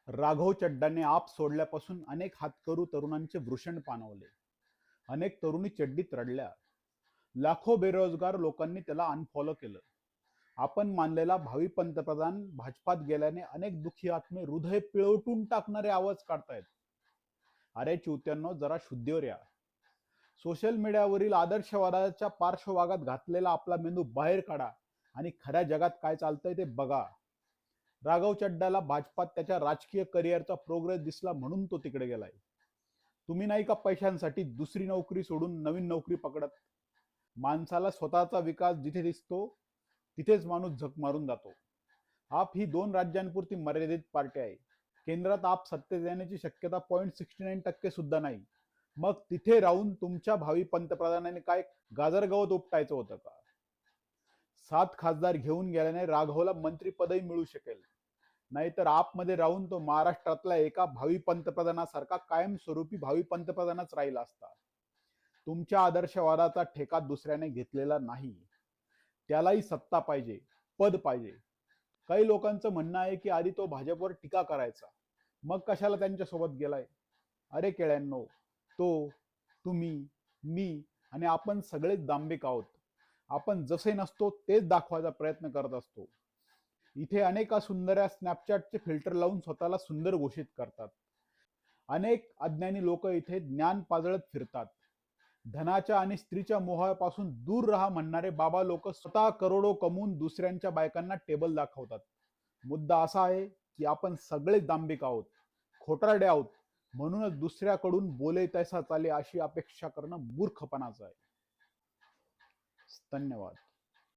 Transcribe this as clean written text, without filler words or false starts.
राघव चड्डाने आप सोडल्यापासून अनेक हातकरू तरुणांचे भूषण पाणवले. अनेक तरुणी चड्डीत रडल्या. लाखो बेरोजगार लोकांनी त्याला अनफॉलो केलं. आपण मानलेला भावी पंतप्रधान भाजपात गेल्याने अनेक दुःखी आत्मे हृदय पिळवटून टाकणारे आवाज काढतायत. अरे चिवत्यांनो, जरा शुद्धीवर या. सोशल मीडियावरील आदर्शवादाच्या पार्श्वभागात घातलेला आपला मेंदू बाहेर काढा आणि खऱ्या जगात काय चालतंय ते बघा. राघव चड्डाला भाजपात त्याच्या राजकीय करिअरचा प्रोग्रेस दिसला म्हणून तो तिकडे गेलाय. तुम्ही नाही का पैशांसाठी दुसरी नोकरी सोडून नवीन नोकरी पकडत? माणसाला स्वतःचा विकास जिथे दिसतो तिथेच माणूस झक मारून जातो. आप ही 2 राज्यांपुरती मर्यादित पार्टी आहे. केंद्रात आप सत्तेत येण्याची शक्यता 0.69% सुद्धा नाही. मग तिथे राहून तुमच्या भावी पंतप्रधानाने काय गाजरगवत उपटायचं होतं का? 7 खासदार घेऊन गेल्याने राघवला मंत्रीपदही मिळू शकेल. नाहीतर आपमध्ये राहून तो महाराष्ट्रातला एका भावी पंतप्रधानासारखा कायमस्वरूपी भावी पंतप्रधानच राहिला असता. तुमच्या आदर्शवादाचा ठेका दुसऱ्याने घेतलेला नाही. त्यालाही सत्ता पाहिजे, पद पाहिजे. काही लोकांचं म्हणणं आहे की आधी तो भाजपवर टीका करायचा, मग कशाला त्यांच्यासोबत गेलाय? अरे केळ्यांनो, तो, तुम्ही, मी आणि आपण सगळेच दांभिक आहोत. आपण जसे नसतो तेच दाखवायचा प्रयत्न करत असतो. इथे अनेका सुंदऱ्या स्नॅपचॅटचे फिल्टर लावून स्वतःला सुंदर घोषित करतात. अनेक अज्ञानी लोक इथे ज्ञान पाजळत फिरतात. धनाच्या आणि स्त्रीच्या मोहापासून दूर राहा म्हणणारे बाबा लोक स्वतः करोडो कमवून दुसऱ्यांच्या बायकांना टेबल दाखवतात. मुद्दा असा आहे की आपण सगळेच दांभिक आहोत, खोटारडे आहोत. म्हणूनच दुसऱ्याकडून बोले तैसा चाले अशी अपेक्षा करणं मूर्खपणाचं आहे. धन्यवाद.